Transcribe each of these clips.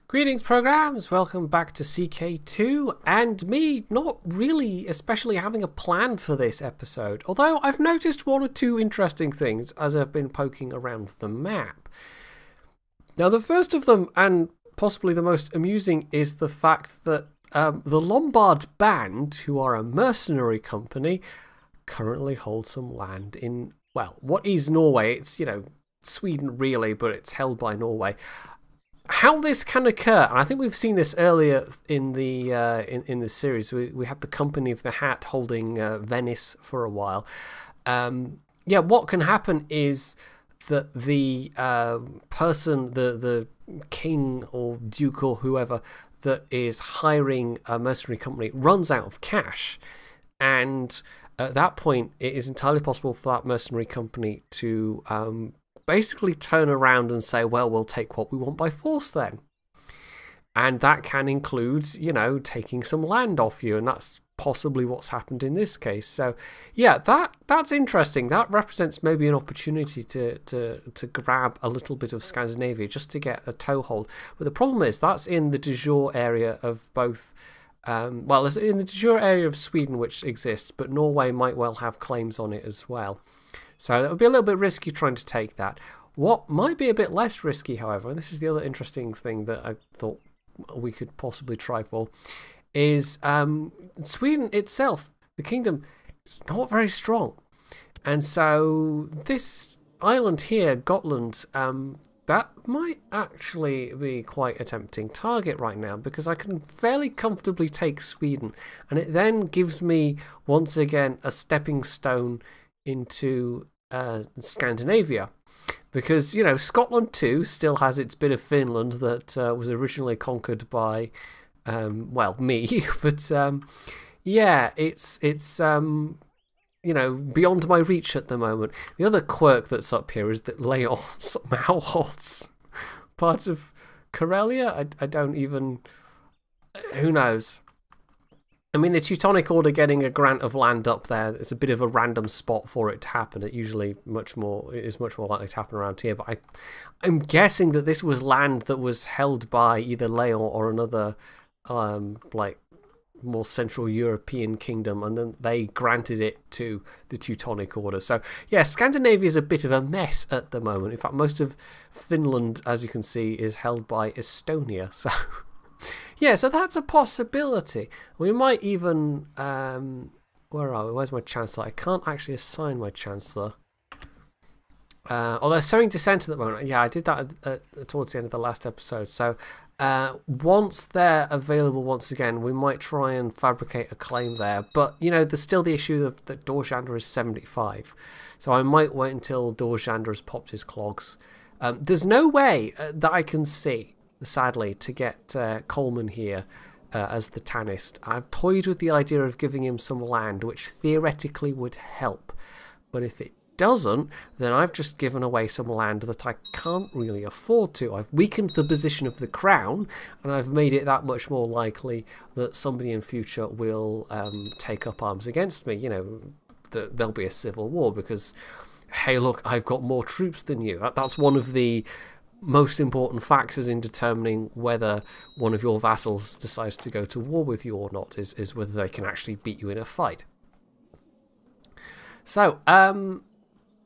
Greetings programs, welcome back to CK2, and me not really especially having a plan for this episode, although I've noticed one or two interesting things as I've been poking around the map. Now the first of them, and possibly the most amusing, is the fact that the Lombard Band, who are a mercenary company, currently hold some land in, well, what is Norway? It's, Sweden really, but it's held by Norway. How this can occur, and I think we've seen this earlier in the in this series. We had the Company of the Hat holding Venice for a while. What can happen is that the person, the king or duke or whoever that is hiring a mercenary company runs out of cash, and at that point, it is entirely possible for that mercenary company to basically turn around and say, well, we'll take what we want by force then. And that can include, taking some land off you, and that's possibly what's happened in this case. So, yeah, that's interesting. That represents maybe an opportunity to grab a little bit of Scandinavia just to get a toehold. But the problem is that's in the de jure area of both. It's in the de jure area of Sweden, which exists, but Norway might well have claims on it as well. So it would be a little bit risky trying to take that. What might be a bit less risky, however, and this is the other interesting thing that I thought we could possibly try for, is Sweden itself, the kingdom, is not very strong. And so this island here, Gotland, that might actually be quite a tempting target right now, because I can fairly comfortably take Sweden, and it then gives me, once again, a stepping stone into Scandinavia, because Scotland too still has its bit of Finland that was originally conquered by me, but it's beyond my reach at the moment. The other quirk that's up here is that Leon somehow holds part of Karelia. I don't even, who knows. I mean, the Teutonic Order getting a grant of land up there, it's a bit of a random spot for it to happen. It usually is much more likely to happen around here. But I'm guessing that this was land that was held by either Leon or another, more Central European kingdom, and then they granted it to the Teutonic Order. So, yeah, Scandinavia is a bit of a mess at the moment. In fact, most of Finland, as you can see, is held by Estonia. So... yeah, so that's a possibility. We might even... where are we? Where's my Chancellor? I can't actually assign my Chancellor. They're sowing dissent at the moment. Yeah, I did that towards the end of the last episode. So once they're available once again, we might try and fabricate a claim there. But, there's still the issue that Dorjander is 75. So I might wait until Dorjander has popped his clogs. There's no way that I can see, sadly, to get Coleman here as the Tannist. I've toyed with the idea of giving him some land, which theoretically would help. But if it doesn't, then I've just given away some land that I can't really afford to. I've weakened the position of the crown, and I've made it that much more likely that somebody in future will take up arms against me. There'll be a civil war because, hey, look, I've got more troops than you. That's one of the most important factors in determining whether one of your vassals decides to go to war with you or not, is whether they can actually beat you in a fight. So,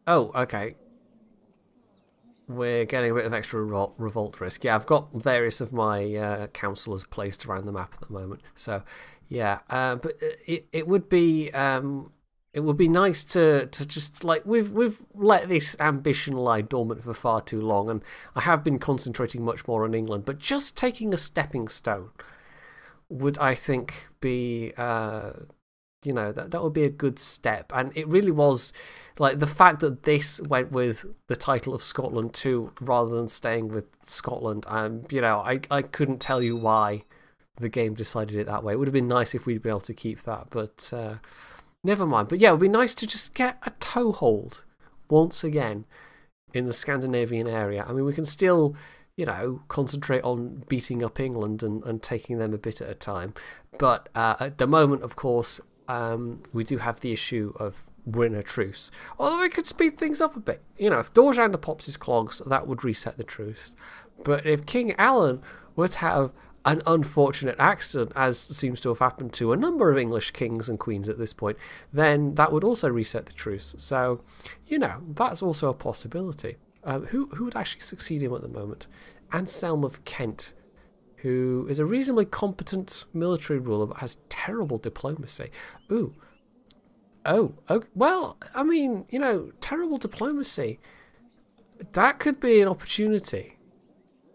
okay. We're getting a bit of extra revolt risk. Yeah, I've got various of my councillors placed around the map at the moment. So, yeah, but it would be... it would be nice to just, we've let this ambition lie dormant for far too long, and I have been concentrating much more on England, but just taking a stepping stone would, I think, be, that would be a good step. And it really was, the fact that this went with the title of Scotland too, rather than staying with Scotland, I couldn't tell you why the game decided it that way. It would have been nice if we'd been able to keep that, but... never mind. But yeah, it would be nice to just get a toehold once again in the Scandinavian area. I mean, we can still, concentrate on beating up England and taking them a bit at a time. But at the moment, of course, we do have the issue of we're in a truce. Although it could speed things up a bit. If Dorjander pops his clogs, that would reset the truce. But if King Alan were to have an unfortunate accident, as seems to have happened to a number of English kings and queens at this point, then that would also reset the truce. So, that's also a possibility. Who would actually succeed him at the moment? Anselm of Kent, who is a reasonably competent military ruler but has terrible diplomacy. Ooh. Oh, well, I mean, terrible diplomacy. That could be an opportunity.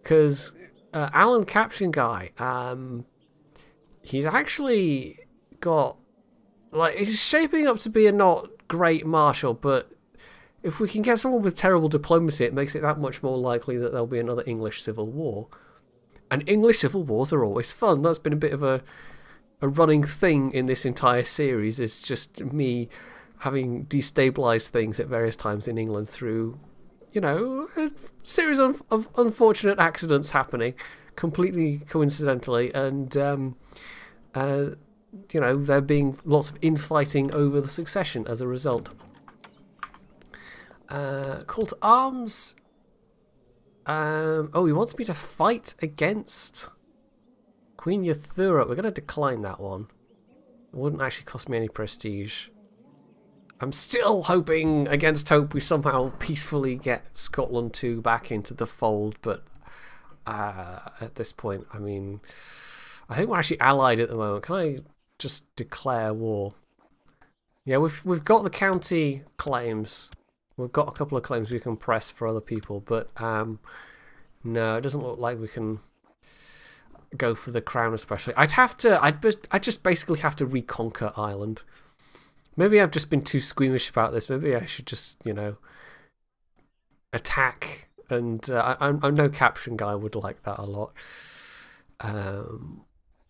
Because Alan Caption Guy, he's actually got, he's shaping up to be a not great marshal, but if we can get someone with terrible diplomacy, it makes it that much more likely that there'll be another English civil war. And English civil wars are always fun. That's been a bit of a running thing in this entire series. It's just me having destabilised things at various times in England through, a series of unfortunate accidents happening completely coincidentally, and there being lots of infighting over the succession as a result. Call to arms. He wants me to fight against Queen Yathura. We're going to decline that one. It wouldn't actually cost me any prestige. I'm still hoping against hope we somehow peacefully get Scotland 2 back into the fold, but at this point, I mean, I think we're actually allied at the moment. Can I just declare war? Yeah, we've got the county claims. We've got a couple of claims we can press for other people, but no, it doesn't look like we can go for the crown especially. I'd just basically have to reconquer Ireland. Maybe I've just been too squeamish about this. Maybe I should just, attack. And I know Caption Guy would like that a lot.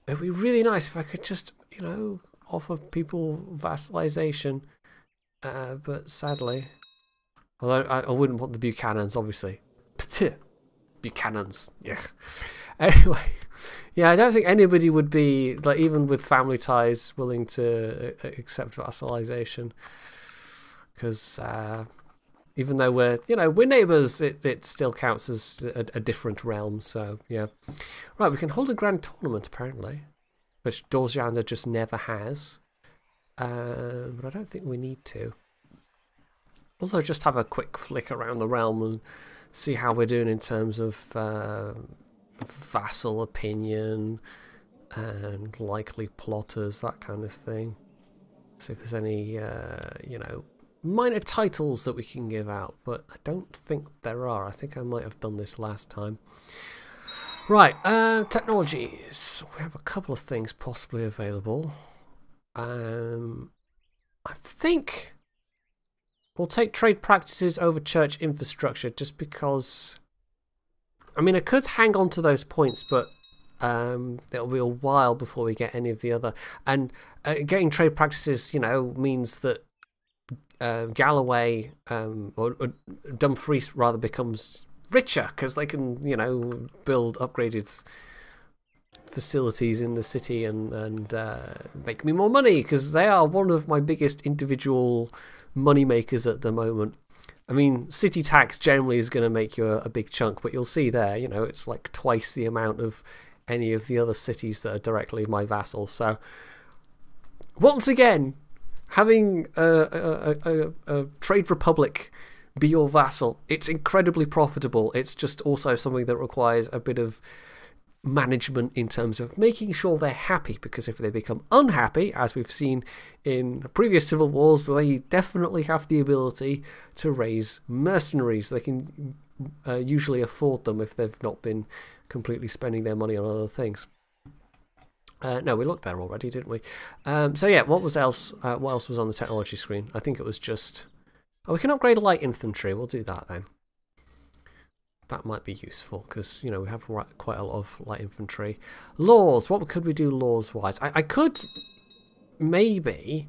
It'd be really nice if I could just, offer people vassalization. But sadly, although I wouldn't want the Buchanans, obviously. Buchanans, yeah. Anyway, yeah, I don't think anybody would be, even with family ties, willing to accept vassalization. Because even though we're neighbours, it still counts as a different realm. So, yeah. Right, we can hold a grand tournament, apparently, which Dorsiander just never has. But I don't think we need to. Also, just have a quick flick around the realm and see how we're doing in terms of vassal opinion and likely plotters, that kind of thing. See if there's any, minor titles that we can give out, but I don't think there are. I think I might have done this last time. Right, technologies. We have a couple of things possibly available. I think we'll take trade practices over church infrastructure just because, I mean, I could hang on to those points, but it'll be a while before we get any of the other. And getting trade practices, means that Galloway, or Dumfries rather, becomes richer because they can, build upgraded facilities in the city and make me more money because they are one of my biggest individual money makers at the moment. I mean, city tax generally is going to make you a big chunk, but you'll see there, it's like twice the amount of any of the other cities that are directly my vassals. So, once again, having a trade republic be your vassal, it's incredibly profitable. It's just also something that requires a bit of management in terms of making sure they're happy, because if they become unhappy, as we've seen in previous civil wars, they definitely have the ability to raise mercenaries. They can usually afford them if they've not been completely spending their money on other things. No, we looked there already, didn't we? So yeah, what else was on the technology screen? I think it was just, we can upgrade light infantry. We'll do that then. That might be useful because, we have quite a lot of light infantry. Laws. What could we do laws-wise? I could maybe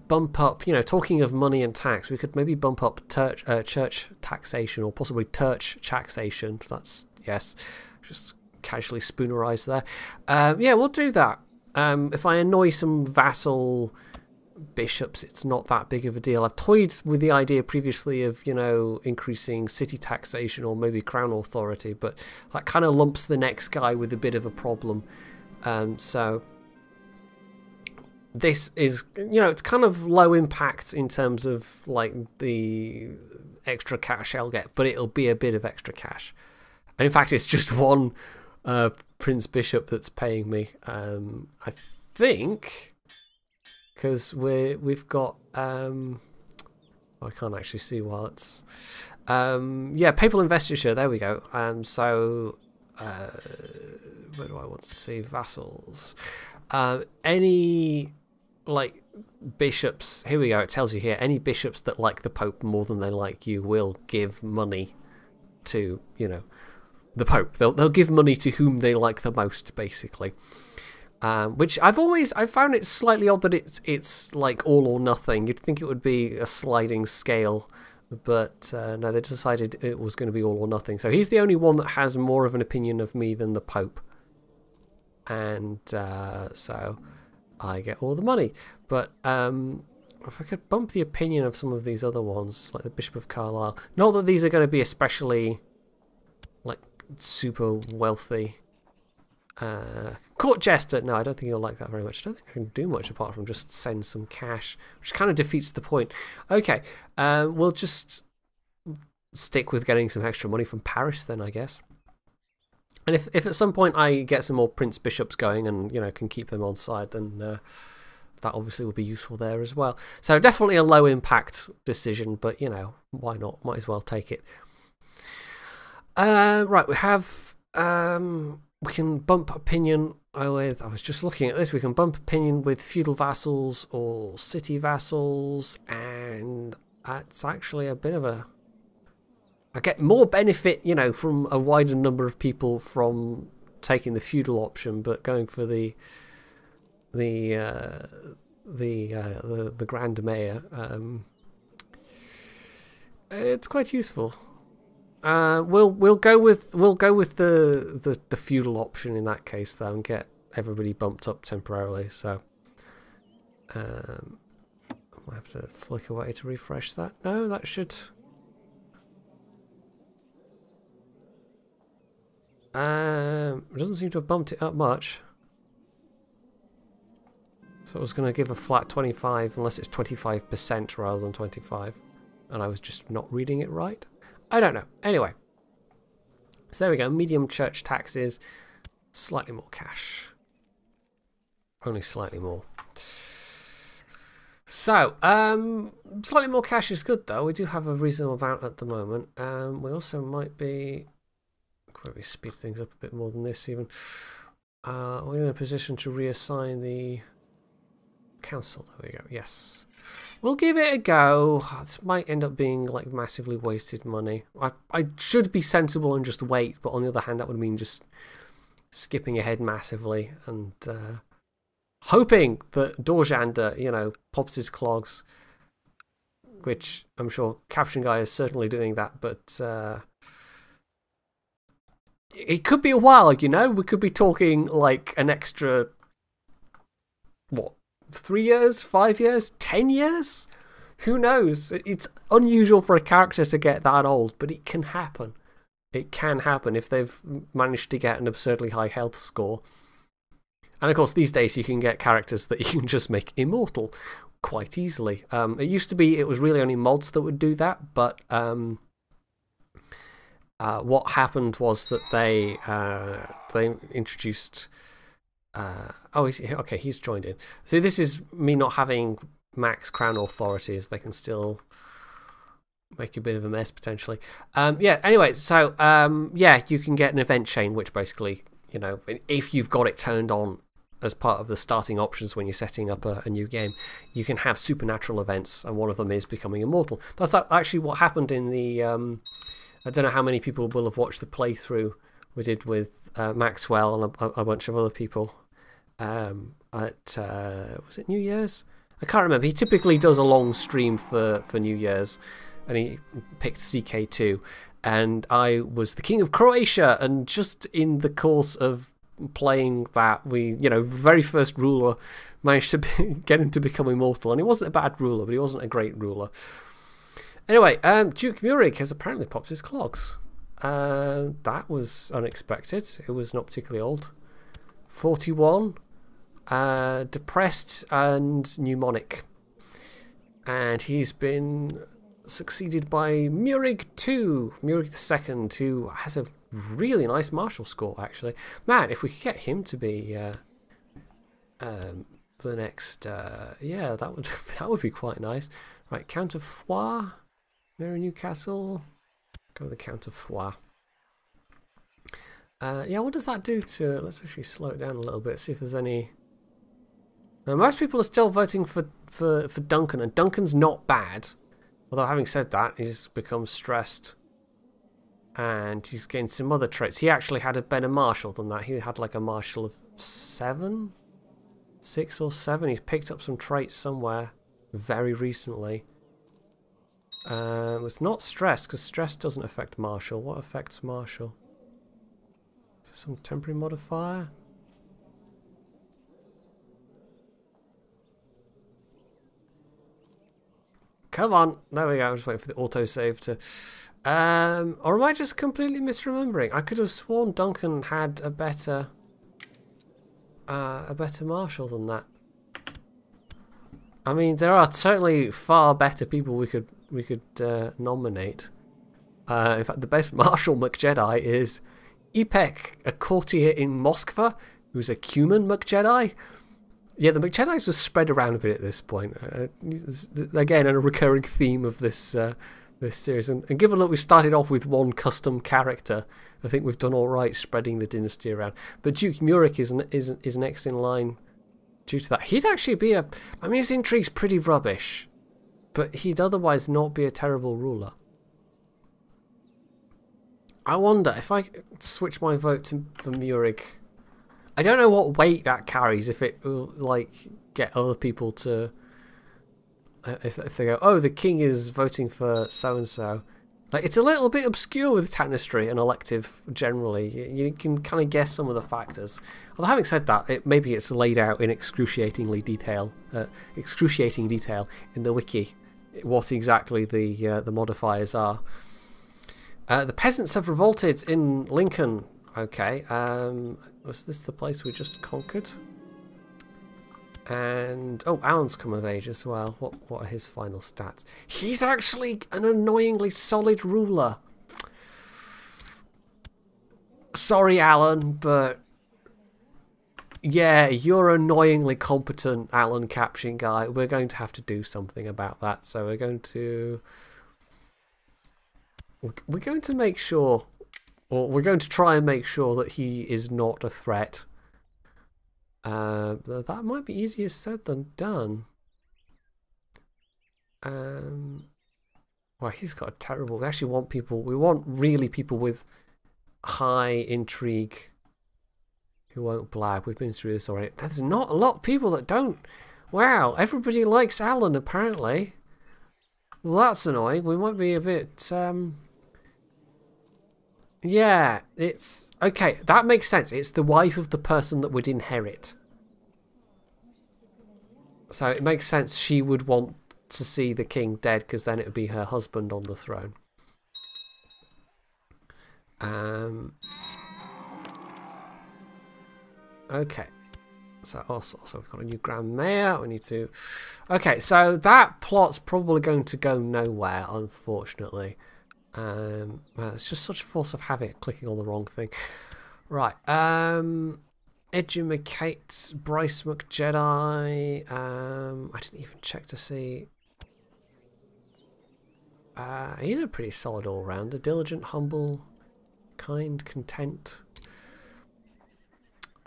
bump up, talking of money and tax, we could maybe bump up church taxation or possibly church taxation. That's, yes, just casually spoonerized there. Yeah, we'll do that. If I annoy some vassal bishops, it's not that big of a deal. I've toyed with the idea previously of, you know, increasing city taxation or maybe crown authority, but that kind of lumps the next guy with a bit of a problem. So this is, you know, it's kind of low impact in terms of like the extra cash I'll get, but it'll be a bit of extra cash. And in fact, it's just one Prince Bishop that's paying me. I think, because we've got I can't actually see while it's yeah, papal investiture. There we go. So where do I want to see vassals? Any like bishops? Here we go. It tells you here. Any bishops that like the Pope more than they like you will give money to, you know, the Pope. They'll give money to whom they like the most, basically. Which I found it slightly odd that it's like all or nothing. You'd think it would be a sliding scale, but no, they decided it was going to be all or nothing. So he's the only one that has more of an opinion of me than the Pope, and so I get all the money. But if I could bump the opinion of some of these other ones, like the Bishop of Carlisle, not that these are going to be especially like super wealthy. Court Jester, no, I don't think he'll like that very much. I don't think I can do much apart from just send some cash, which kind of defeats the point. Okay, we'll just stick with getting some extra money from Paris then, I guess. And if at some point I get some more Prince Bishops going and, you know, can keep them on side, then that obviously will be useful there as well. So definitely a low impact decision, but, you know, why not? Might as well take it. Right, we have... we can bump opinion with, I was just looking at this, we can bump opinion with feudal vassals or city vassals, and it's actually a bit of a... I get more benefit, you know, from a wider number of people from taking the feudal option, but going for the Grand Mayor, it's quite useful. We'll go with the feudal option in that case though, and get everybody bumped up temporarily. So I might have to flick away to refresh that. No, that should. It doesn't seem to have bumped it up much. So I was going to give a flat 25 unless it's 25% rather than 25, and I was just not reading it right. I don't know. Anyway, so there we go. Medium church taxes, slightly more cash. Only slightly more. So, slightly more cash is good though. We do have a reasonable amount at the moment. We also might be... Maybe speed things up a bit more than this even. We're in a position to reassign the council. There we go. Yes. We'll give it a go. This might end up being like massively wasted money. I should be sensible and just wait, but on the other hand, that would mean just skipping ahead massively and hoping that Dorjander, you know, pops his clogs, which I'm sure Caption Guy is certainly doing that, but it could be a while, you know. We could be talking like an extra, what? 3 years, 5 years, 10 years? Who knows? It's unusual for a character to get that old, but it can happen. It can happen if they've managed to get an absurdly high health score. And of course, these days you can get characters that you can just make immortal quite easily. It used to be it was really only mods that would do that, but what happened was that they introduced... oh, okay, he's joined in. See, this is me not having max crown authorities. They can still make a bit of a mess, potentially. Yeah, anyway, so, yeah, you can get an event chain, which basically, you know, if you've got it turned on as part of the starting options when you're setting up a new game, you can have supernatural events, and one of them is becoming immortal. That's actually what happened in the... I don't know how many people will have watched the playthrough we did with Maxwell and a bunch of other people at was it New Year's? I can't remember. He typically does a long stream for New Year's, and he picked CK2, and I was the King of Croatia, and just in the course of playing that, we, you know, very first ruler managed to get him to become immortal, and he wasn't a bad ruler, but he wasn't a great ruler. Anyway, Duke Murik has apparently popped his clogs. That was unexpected. It was not particularly old. 41, depressed and pneumonic. And he's been succeeded by Murik II, Murik II, who has a really nice martial score, actually. Man, if we could get him to be the next, yeah, that would be quite nice. Right, Count of Foix, Mirror Newcastle. Go with the Count of Foix. Yeah, what does that do to... Let's actually slow it down a little bit, see if there's any... Now, most people are still voting for Duncan, and Duncan's not bad. Although, having said that, he's become stressed. And he's gained some other traits. He actually had a better martial than that. He had like a martial of 7? 6 or 7. He's picked up some traits somewhere very recently. It's not stress, because stress doesn't affect martial. What affects martial? Some temporary modifier? Come on. There we go. I'm just waiting for the autosave to... or am I just completely misremembering? I could have sworn Duncan had a better martial than that. I mean, there are certainly far better people we could nominate. In fact, the best martial McJedi is Ipek, a courtier in Moskva, who's a Cuman McJedi. Yeah, the McJedis was spread around a bit at this point. Again, a recurring theme of this this series. And given that we started off with one custom character, I think we've done all right spreading the dynasty around. But Duke Murik is next in line due to that. He'd actually be a... I mean, his intrigue's pretty rubbish, but he'd otherwise not be a terrible ruler. I wonder if I switch my vote for Murik. I don't know what weight that carries, if it will like get other people to... If they go, oh, the king is voting for so-and-so. Like, it's a little bit obscure with Tanistry and elective generally. You can kind of guess some of the factors. Although having said that, maybe it's laid out in excruciating detail in the wiki what exactly the modifiers are. The peasants have revolted in Lincoln. Okay, was this the place we just conquered? And oh, Alan's come of age as well. What are his final stats? He's actually an annoyingly solid ruler. Sorry, Alan, but yeah, you're annoyingly competent, Alan Caption guy. We're going to have to do something about that. So we're going to make sure, or we're going to try and make sure that he is not a threat. That might be easier said than done. Well, he's got a terrible... We actually want people... We want really people with high intrigue who won't blag. We've been through this already. There's not a lot of people that don't. Wow, everybody likes Alan, apparently. Well, that's annoying. We might be a bit... Yeah, it's... Okay, that makes sense. It's the wife of the person that would inherit. So it makes sense she would want to see the king dead, because then it would be her husband on the throne. Okay. So also we've got a new Grand Mayor. We need to... Okay, so that plot's probably going to go nowhere, unfortunately. Well, it's just such a force of habit clicking on the wrong thing. Right. Edumacate Bryce McJedi. I didn't even check to see. He's a pretty solid all-rounder. Diligent, humble, kind, content.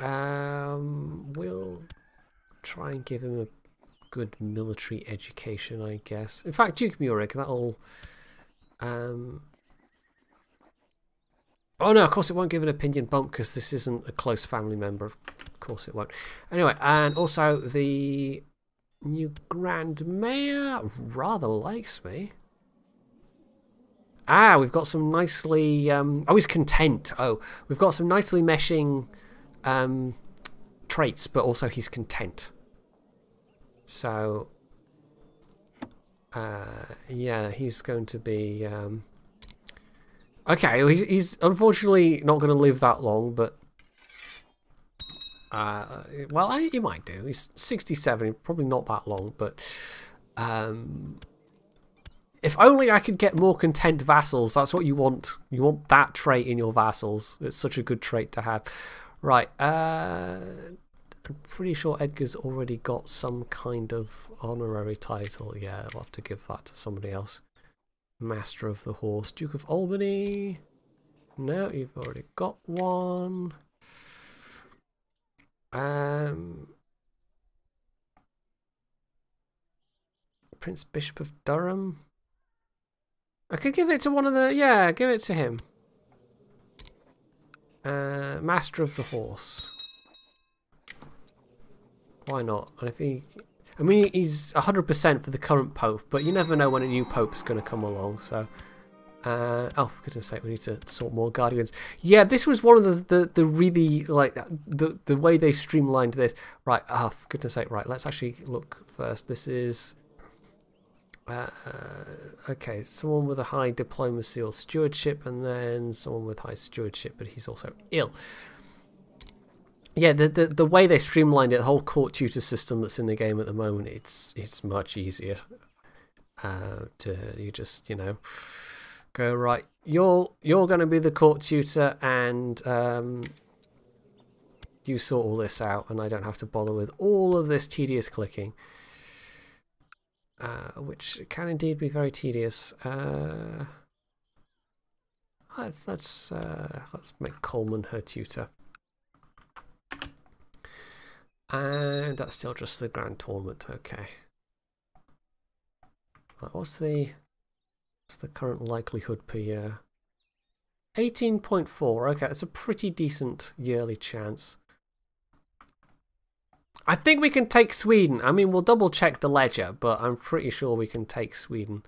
We'll try and give him a good military education, I guess. In fact, Duke Murik, that'll... Oh no, of course it won't give an opinion bump because this isn't a close family member. Of course it won't. Anyway, and also the new Grand Mayor rather likes me. Ah, we've got some nicely... oh, he's content. Oh, we've got some nicely meshing traits, but also he's content. So, yeah, he's going to be... okay, well, he's unfortunately not going to live that long, but... well, he might do. He's 67, probably not that long, but... if only I could get more content vassals. That's what you want. You want that trait in your vassals. It's such a good trait to have. Right, I'm pretty sure Edgar's already got some kind of honorary title. Yeah, I'll have to give that to somebody else. Master of the Horse. Duke of Albany. No, you've already got one. Prince Bishop of Durham. I could give it to one of the... yeah, give it to him. Master of the Horse. Why not? And if he... I mean, he's 100% for the current Pope, but you never know when a new Pope's going to come along, so... oh, for goodness sake, we need to sort more Guardians. Yeah, this was one of the really, like, the way they streamlined this. Right, oh, for goodness sake, right, let's actually look first. This is... okay, someone with a high diplomacy or stewardship, and then someone with high stewardship, but he's also ill. Yeah, the way they streamlined it, the whole court tutor system that's in the game at the moment, it's much easier. You just, you know, go, right, you're going to be the court tutor, and you sort all this out, and I don't have to bother with all of this tedious clicking. Which can indeed be very tedious. Let's make Coleman her tutor, and that's still just the grand tournament. Okay. Right, what's the current likelihood per year? 18.4. Okay, it's a pretty decent yearly chance. I think we can take Sweden. I mean, we'll double check the ledger, but I'm pretty sure we can take Sweden.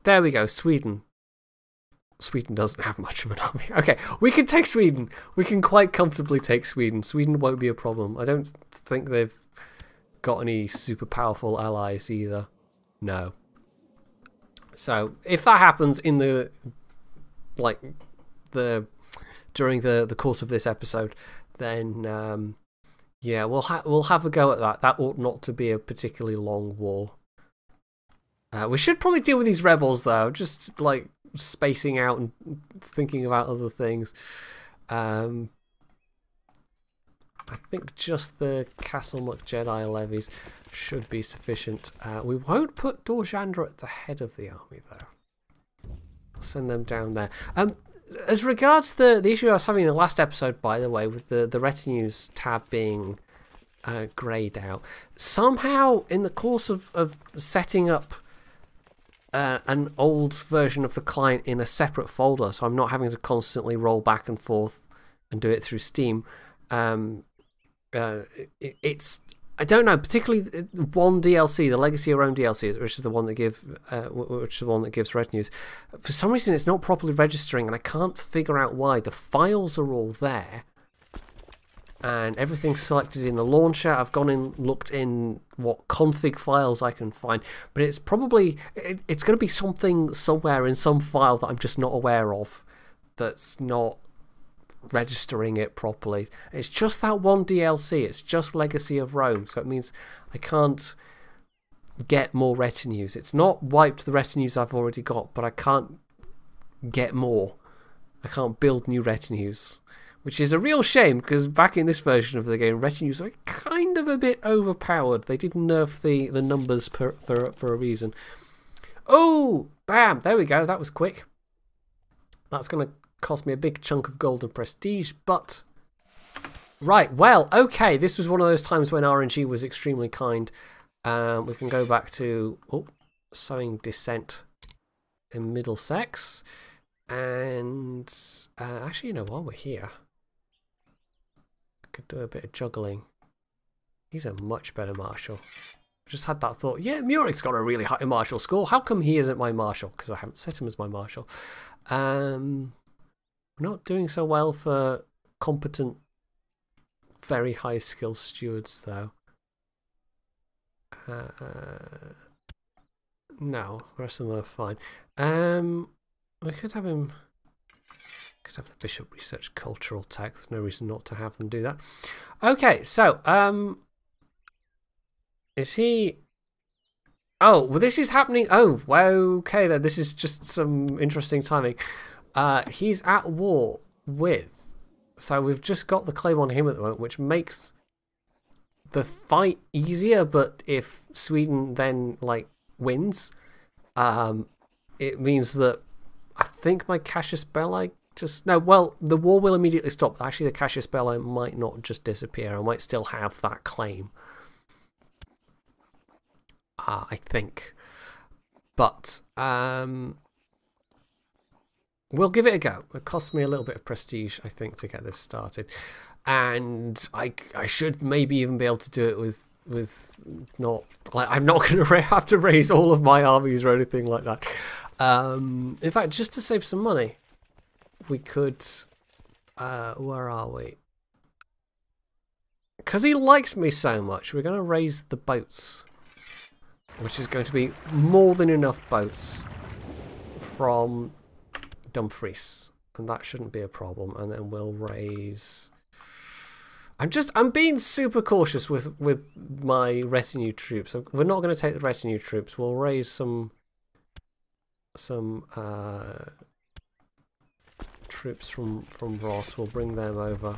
There we go, Sweden. Sweden doesn't have much of an army. Okay, we can take Sweden. We can quite comfortably take Sweden. Sweden won't be a problem. I don't think they've got any super powerful allies either. No. So, if that happens in the... like, during the course of this episode... then yeah, we'll have a go at that. That ought not to be a particularly long war. We should probably deal with these rebels though, just like spacing out and thinking about other things. I think just the Castlemuck Jedi levies should be sufficient. We won't put Dorjandra at the head of the army though. We'll send them down there. As regards the issue I was having in the last episode, by the way, with the retinues tab being greyed out, somehow in the course of setting up an old version of the client in a separate folder, so I'm not having to constantly roll back and forth and do it through Steam, it's... I don't know, particularly one DLC, the Legacy of Rome DLC, which is the one that gives retinues. For some reason, it's not properly registering, and I can't figure out why. The files are all there, and everything's selected in the launcher. I've gone in, looked in what config files I can find, but it's probably it's going to be something somewhere in some file that I'm just not aware of. That's not registering it properly. It's just that one DLC. It's just Legacy of Rome, so it means I can't get more retinues. It's not wiped the retinues I've already got, but I can't get more. I can't build new retinues, which is a real shame, because back in this version of the game, retinues are kind of a bit overpowered. They did nerf the numbers for a reason. Oh, bam, there we go. That was quick. That's going to cost me a big chunk of gold and prestige, but right, well, okay, this was one of those times when RNG was extremely kind. We can go back to sowing dissent in Middlesex, and actually, you know, while we're here, I could do a bit of juggling. He's a much better marshal. I just had that thought, yeah, Murick's got a really high marshal score, how come he isn't my marshal? Because I haven't set him as my marshal. We're not doing so well for competent, very high skill stewards, though. No, the rest of them are fine. We could have him. Could have the bishop research cultural tech. There's no reason not to have them do that. Okay, so is he? Oh, well, this is happening. Oh, well, okay then. This is just some interesting timing. He's at war with. So we've just got the claim on him at the moment, which makes the fight easier. But if Sweden then wins, it means that I think my Cassius Belli the war will immediately stop. Actually, the Cassius Belli might not just disappear. I might still have that claim. I think, but we'll give it a go. It cost me a little bit of prestige, I think, to get this started, and I should maybe even be able to do it with not I'm not going to have to raise all of my armies or anything like that. In fact, just to save some money, we could. Where are we? Because he likes me so much, we're going to raise the boats, which is going to be more than enough boats from Dumfries, and that shouldn't be a problem. And then we'll raise. I'm being super cautious with my retinue troops. We're not going to take the retinue troops. We'll raise some troops from Ross. We'll bring them over.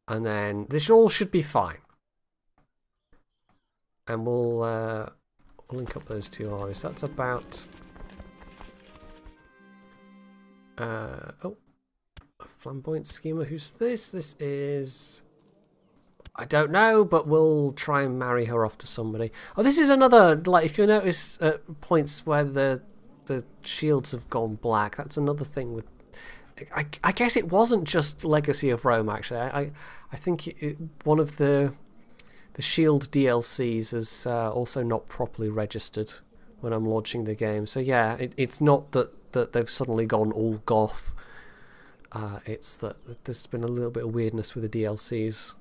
And then this all should be fine. And we'll link up those two armies. That's about oh, a flamboyant schemer. Who's this? This is, I don't know, but we'll try and marry her off to somebody. Oh, this is another, if you notice at points where the shields have gone black, that's another thing with. I guess it wasn't just Legacy of Rome, actually. I think one of the Shield DLCs is also not properly registered when I'm launching the game. So yeah, it's not that they've suddenly gone all goth. It's that there's been a little bit of weirdness with the DLCs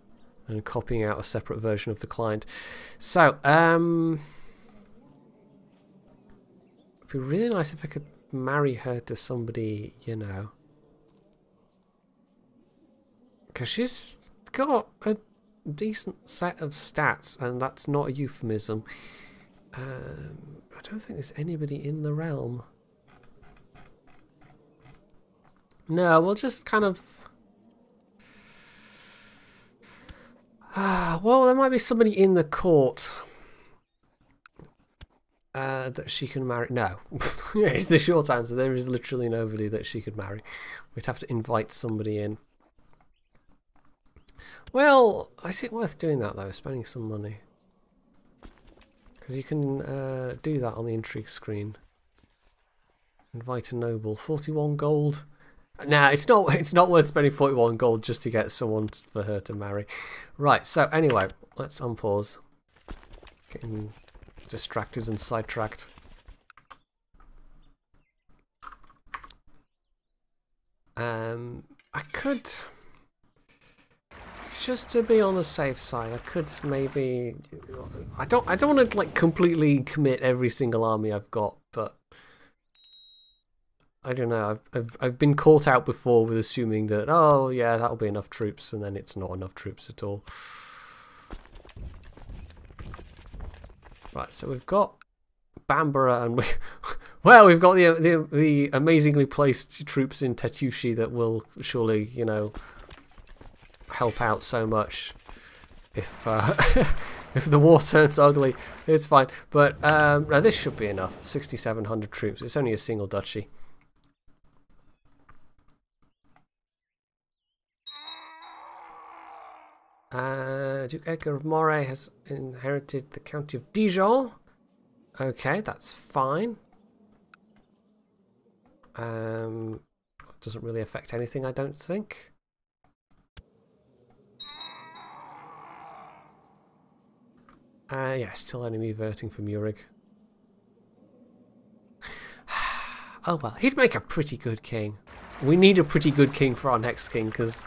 and copying out a separate version of the client. So, it'd be really nice if I could marry her to somebody, you know. Because she's got a decent set of stats, and that's not a euphemism. I don't think there's anybody in the realm. No, we'll just kind of. Well, there might be somebody in the court that she can marry. No, it's the short answer. There is literally nobody that she could marry. We'd have to invite somebody in. Well, is it worth doing that though? Spending some money, because you can do that on the intrigue screen. Invite a noble, 41 gold. Nah, it's not worth spending 41 gold just to get someone for her to marry. Right. So anyway, let's unpause. Getting distracted and sidetracked. I could. Just to be on the safe side, I could maybe. I don't want to completely commit every single army I've got, but I don't know. I've been caught out before with assuming that yeah, that'll be enough troops, and then it's not enough troops at all. Right, so we've got Bambara, and we've got the amazingly placed troops in Tetushi that will surely, help out so much if if the war turns ugly. It's fine, but no, this should be enough. 6,700 troops. It's only a single duchy. Duke Edgar of Moray has inherited the county of Dijon. Okay, that's fine. Doesn't really affect anything, I don't think. Yeah, still enemy verting from Urig. Oh well, he'd make a pretty good king. We need a pretty good king for our next king, because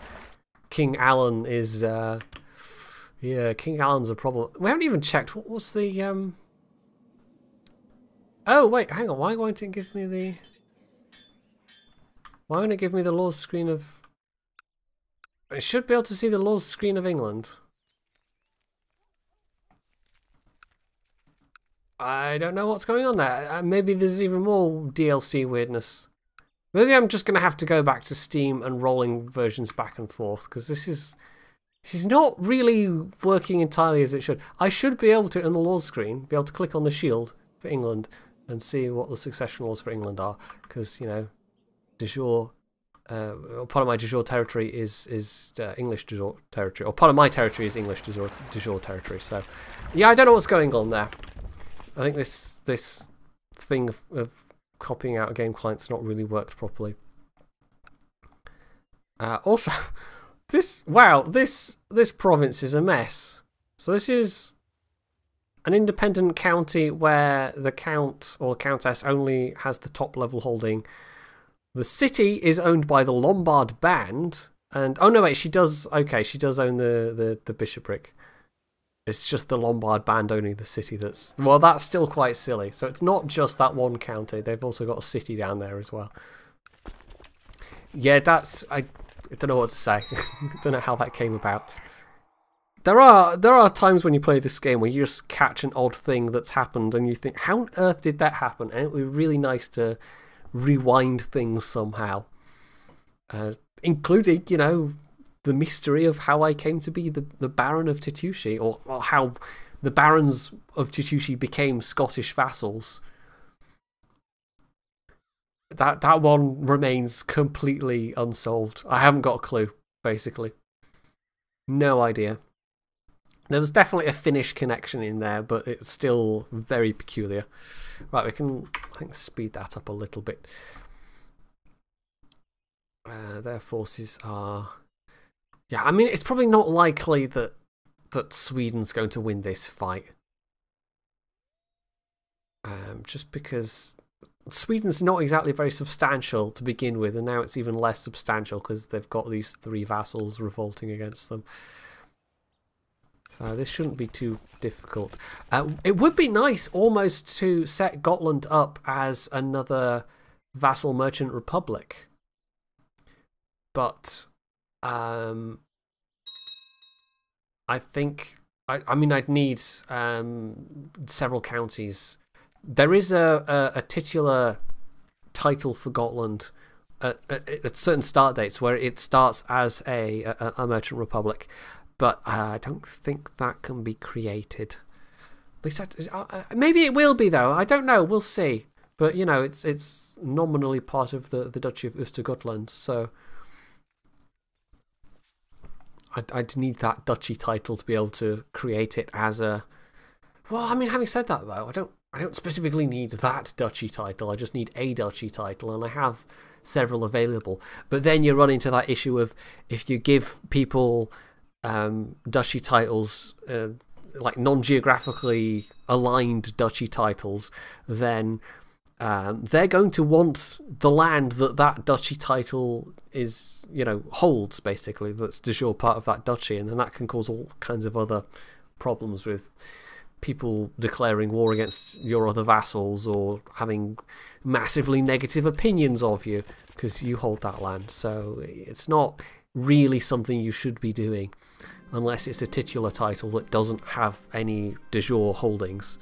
King Alan is... yeah, King Alan's a problem. We haven't even checked. What was the... Oh, wait, hang on. Why won't it give me the... Why won't it give me the laws screen of... I should be able to see the laws screen of England. I don't know what's going on there. Maybe there's even more DLC weirdness. Maybe I'm just going to have to go back to Steam and rolling versions back and forth, because this is not really working entirely as it should. I should be able to, in the laws screen, be able to click on the shield for England and see what the succession laws for England are, because, you know, de jure... part of my de jure territory is English de jure territory, or part of my territory is English de jure territory. So, yeah, I don't know what's going on there. I think this thing of copying out a game client's not really worked properly. Also, this province is a mess. So this is an independent county where the count or countess only has the top level holding. The city is owned by the Lombard band, and oh no, wait, she does own the bishopric. It's just the Lombard band owning the city that's... Well, that's still quite silly. So it's not just that one county. They've also got a city down there as well. Yeah, that's... I don't know what to say. I don't know how that came about. There are times when you play this game where you just catch an odd thing that's happened and you think, how on earth did that happen? And it would be really nice to rewind things somehow. Including, you know... the mystery of how I came to be the Baron of Titushi, or how the Barons of Titushi became Scottish vassals. That one remains completely unsolved. I haven't got a clue, basically. No idea. There was definitely a Finnish connection in there, but it's still very peculiar. Right, we can, I think, speed that up a little bit. Their forces are... Yeah, I mean, it's probably not likely that Sweden's going to win this fight. Just because Sweden's not exactly very substantial to begin with, and now it's even less substantial because they've got these 3 vassals revolting against them. So this shouldn't be too difficult. It would be nice almost to set Gotland up as another vassal merchant republic. But... I think I mean I'd need several counties. There is a titular title for Gotland at certain start dates where it starts as a merchant republic, but I don't think that can be created. At least maybe it will be though. I don't know. We'll see. But you know, it's nominally part of the Duchy of Östergötland, so. I'd need that duchy title to be able to create it as a... Well, I mean, having said that, though, I don't specifically need that duchy title. I just need a duchy title, and I have several available. But then you run into that issue of if you give people duchy titles, like non-geographically aligned duchy titles, then they're going to want the land that duchy title is, you know, holds, basically, that's de jure part of that duchy, and then that can cause all kinds of other problems with people declaring war against your other vassals or having massively negative opinions of you because you hold that land. So it's not really something you should be doing unless it's a titular title that doesn't have any de jure holdings.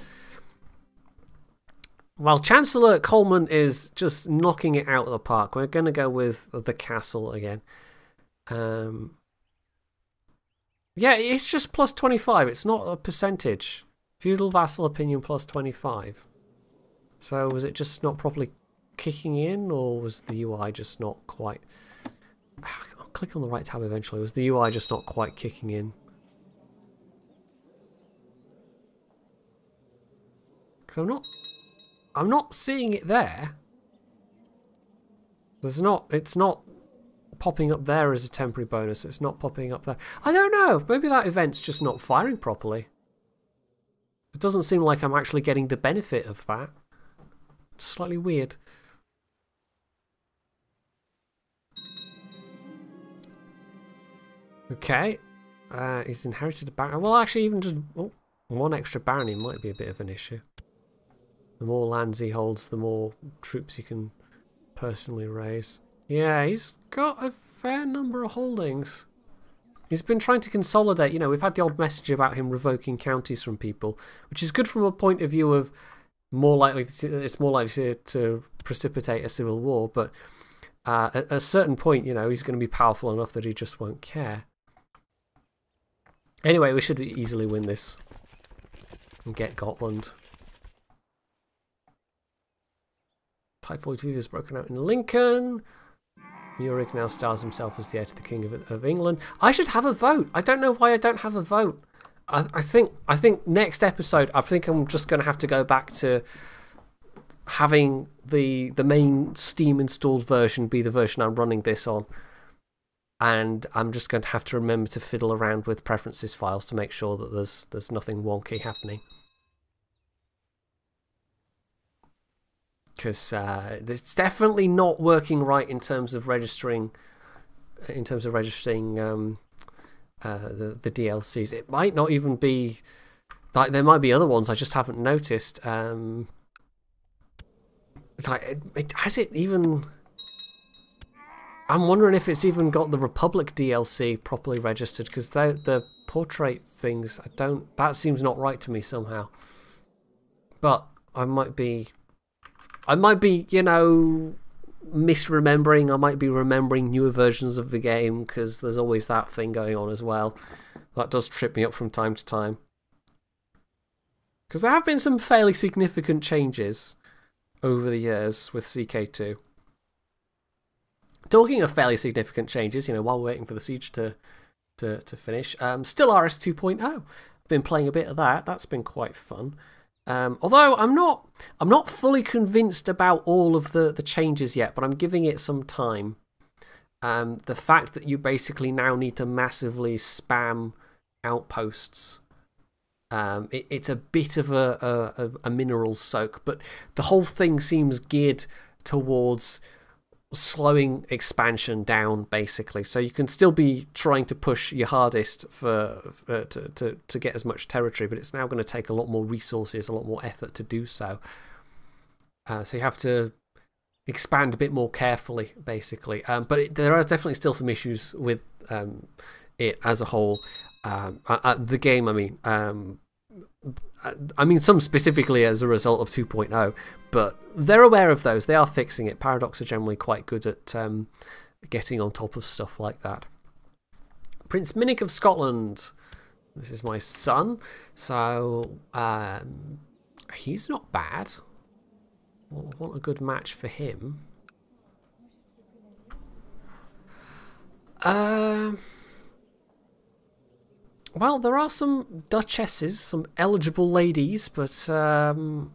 While Chancellor Coleman is just knocking it out of the park, we're going to go with the castle again. Yeah, it's just plus 25. It's not a percentage. Feudal vassal opinion plus 25. So was it just not properly kicking in, or was the UI just not quite... I'll click on the right tab eventually. Was the UI just not quite kicking in? Because I'm not seeing it there. It's not popping up there as a temporary bonus. It's not popping up there. I don't know. Maybe that event's just not firing properly. It doesn't seem like I'm actually getting the benefit of that. It's slightly weird. Okay. He's inherited a baron. Well, actually, even just one extra barony might be a bit of an issue. The more lands he holds, the more troops he can personally raise. Yeah, he's got a fair number of holdings. He's been trying to consolidate. You know, we've had the old message about him revoking counties from people, which is good from a point of view of it's more likely to precipitate a civil war. But at a certain point, you know, he's going to be powerful enough that he just won't care. Anyway, we should easily win this and get Gotland. Typhoid fever is broken out in Lincoln. Murik now styles himself as the heir to the King of England. I should have a vote. I don't know why I don't have a vote. I think next episode, I think I'm just going to have to go back to having the main Steam installed version be the version I'm running this on. And I'm just going to have to remember to fiddle around with preferences files to make sure that there's nothing wonky happening. Because it's definitely not working right in terms of registering. The DLCs. It might not even be like there might be other ones I just haven't noticed. Has it even? I'm wondering if it's even got the Republic DLC properly registered, because the portrait things that seems not right to me somehow. But I might be, you know, misremembering. I might be remembering newer versions of the game, because there's always that thing going on as well. That does trip me up from time to time. Because there have been some fairly significant changes over the years with CK2. Talking of fairly significant changes, you know, while we're waiting for the siege to finish, still RS 2.0. I've been playing a bit of that. That's been quite fun. Although I'm not fully convinced about all of the changes yet, but I'm giving it some time. The fact that you basically now need to massively spam outposts, it's a bit of a mineral soak, but the whole thing seems geared towards slowing expansion down, basically, so you can still be trying to push your hardest to get as much territory, but it's now going to take a lot more resources, a lot more effort to do so. So you have to expand a bit more carefully, basically. But there are definitely still some issues with it as a whole. The game, I mean, some specifically as a result of 2.0, but they're aware of those. They are fixing it. Paradox are generally quite good at getting on top of stuff like that. Prince Minik of Scotland. This is my son. So, he's not bad. What a good match for him. Well, there are some duchesses, some eligible ladies, but of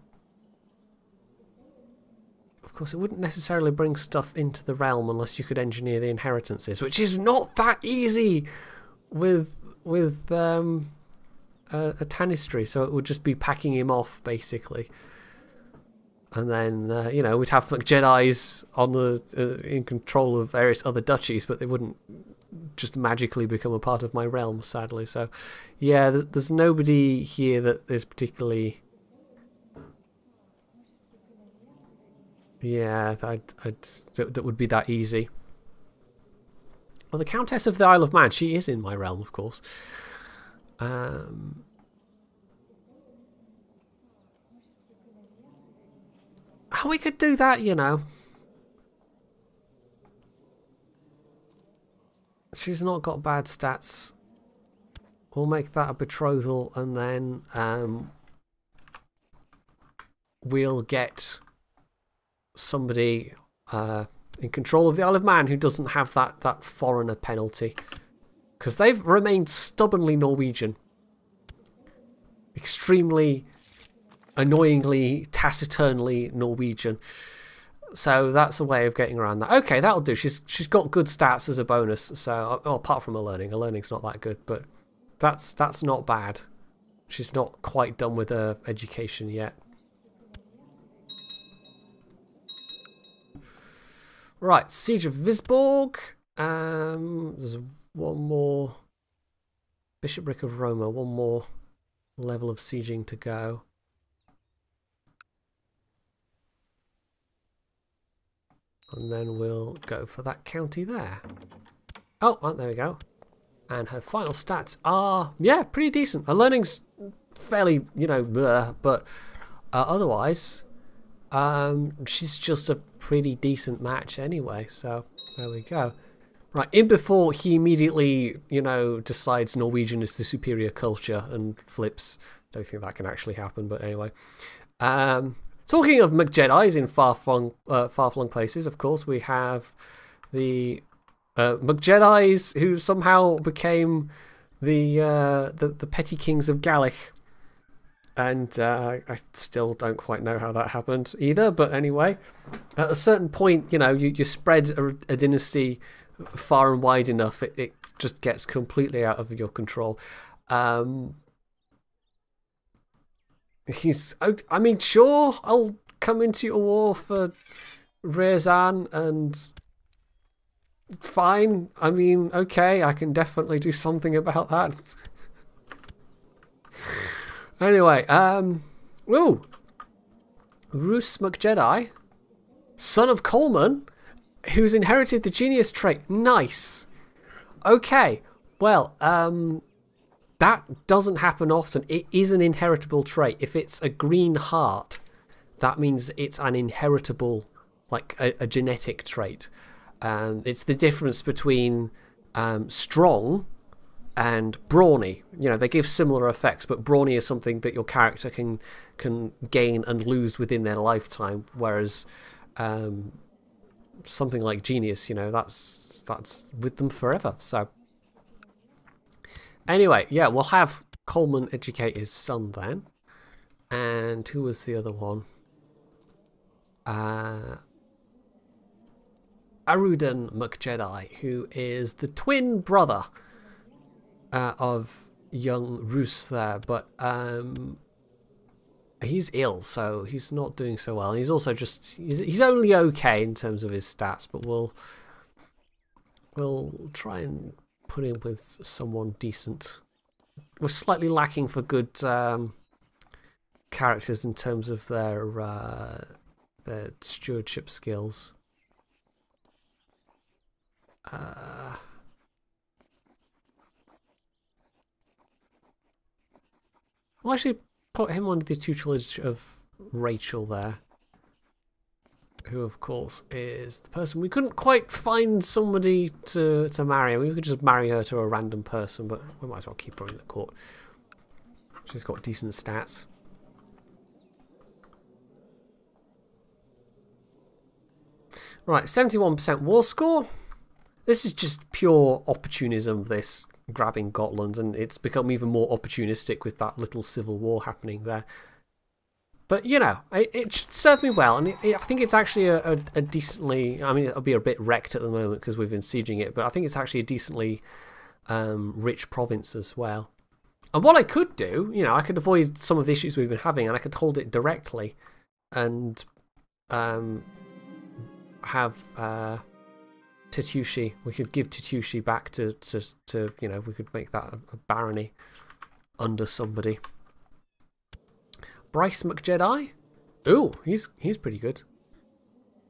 course it wouldn't necessarily bring stuff into the realm unless you could engineer the inheritances, which is not that easy with a Tanistry, so it would just be packing him off, basically. And then, you know, we'd have Jedis on in control of various other duchies, but they wouldn't just magically become a part of my realm, sadly. So, yeah, there's nobody here that is particularly... Yeah, that would be that easy. Well, the Countess of the Isle of Man, she is in my realm, of course. We could do that, you know. She's not got bad stats. We'll make that a betrothal, and then we'll get somebody in control of the Isle of Man who doesn't have that foreigner penalty, because they've remained stubbornly Norwegian, extremely annoyingly taciturnly Norwegian. So that's a way of getting around that. Okay, that'll do. She's got good stats as a bonus. So apart from her learning's not that good, but that's not bad. She's not quite done with her education yet. Right, Siege of Visborg. There's one more Bishopric of Roma, one more level of sieging to go. And then we'll go for that county there. Oh, there we go. And her final stats are, yeah, pretty decent. Her learning's fairly, you know, bleh, but otherwise, she's just a pretty decent match anyway. So there we go. Right, in before he immediately, you know, decides Norwegian is the superior culture and flips. Don't think that can actually happen, but anyway. Talking of McJedis in far-flung places, of course, we have the McJedis who somehow became the petty kings of Gaelic. And I still don't quite know how that happened either, but anyway. At a certain point, you know, you spread a dynasty far and wide enough, it just gets completely out of your control. I mean, sure, I'll come into a war for Rezan, and fine. I mean, okay, I can definitely do something about that. Anyway, ooh, Roos McJedi, son of Coleman, who's inherited the genius trait. Nice. Okay, well, that doesn't happen often. It is an inheritable trait. If it's a green heart, that means it's an inheritable, like a genetic trait. It's the difference between strong and brawny. You know, they give similar effects, but brawny is something that your character can gain and lose within their lifetime, whereas something like genius, you know, that's with them forever. So anyway, yeah, we'll have Coleman educate his son then. And who was the other one? Aruden McJedi, who is the twin brother of young Roos there, but he's ill, so he's not doing so well. And he's also just he's only okay in terms of his stats, but we'll try and put him with someone decent. We're slightly lacking for good characters in terms of their stewardship skills. I'll actually put him under the tutelage of Rachel there, who of course is the person we couldn't quite find somebody to marry. We could just marry her to a random person, but we might as well keep her in the court. She's got decent stats. Right, 71% war score. This is just pure opportunism, this grabbing Gotland, and it's become even more opportunistic with that little civil war happening there. But, you know, it should serve me well, and I think it's actually a decently... I mean, it'll be a bit wrecked at the moment because we've been sieging it, but I think it's actually a decently rich province as well. And what I could do, you know, I could avoid some of the issues we've been having, and I could hold it directly and have Titushi. We could give Titushi back to you know, we could make that a barony under somebody. Bryce McJedi. Ooh, he's pretty good.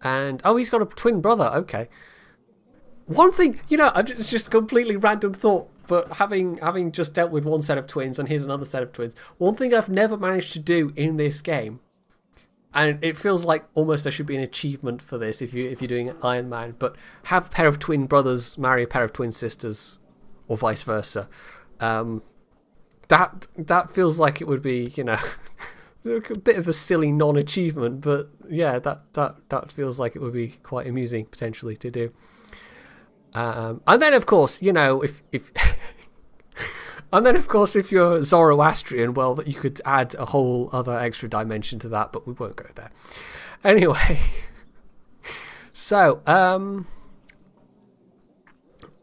And oh, he's got a twin brother. Okay. One thing, you know, it's just a completely random thought, but having just dealt with one set of twins and here's another set of twins, one thing I've never managed to do in this game, and it feels like almost there should be an achievement for this if you're doing Iron Man, but have a pair of twin brothers marry a pair of twin sisters, or vice versa. That feels like it would be, you know, a bit of a silly non-achievement, but yeah, that feels like it would be quite amusing potentially to do. And then of course, you know, if and then of course if you're Zoroastrian, well, that you could add a whole other extra dimension to that, but we won't go there. Anyway, so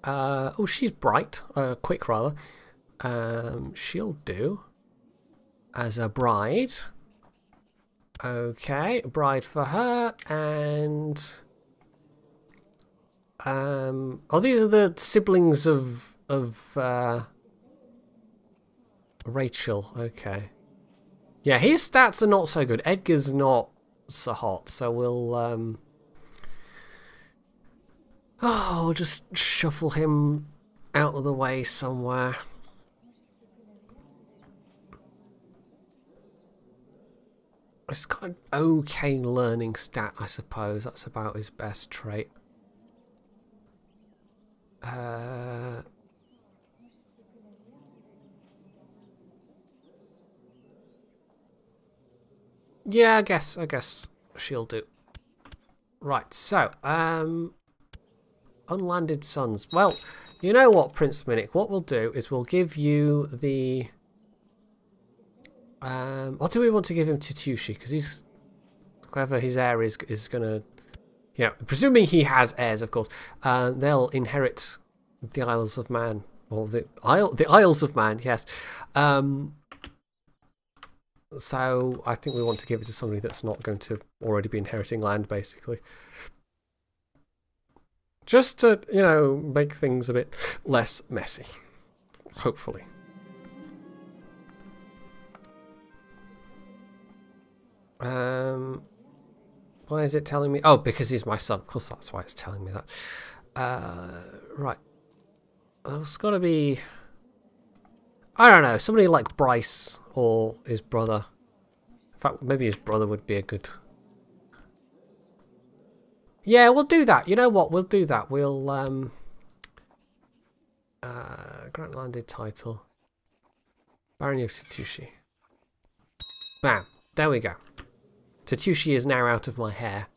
oh, she's bright, quick rather. She'll do as a bride. Okay, bride for her. And oh, these are the siblings of Rachel, okay. Yeah, his stats are not so good. Edgar's not so hot, so we'll we'll just shuffle him out of the way somewhere. He's got an okay learning stat, I suppose. That's about his best trait. Yeah, I guess she'll do. Right, so, unlanded sons. Well, you know what, Prince Minnick, what we'll do is we'll give you the... what do we want to give him to Tushi? Because he's... whoever his heir is going to... You know, presuming he has heirs, of course, they'll inherit the Isles of Man. Or the Isles of Man, yes. So I think we want to give it to somebody that's not going to already be inheriting land, basically. Just to, you know, make things a bit less messy. Hopefully. Why is it telling me? Oh, because he's my son. Of course, that's why it's telling me that. Right. There's got to be... I don't know, somebody like Bryce or his brother. In fact, maybe his brother would be a good... Yeah, we'll do that. You know what? We'll do that. We'll, grant landed title. Barony of Tatushi. Bam. There we go. Tatushi is now out of my hair.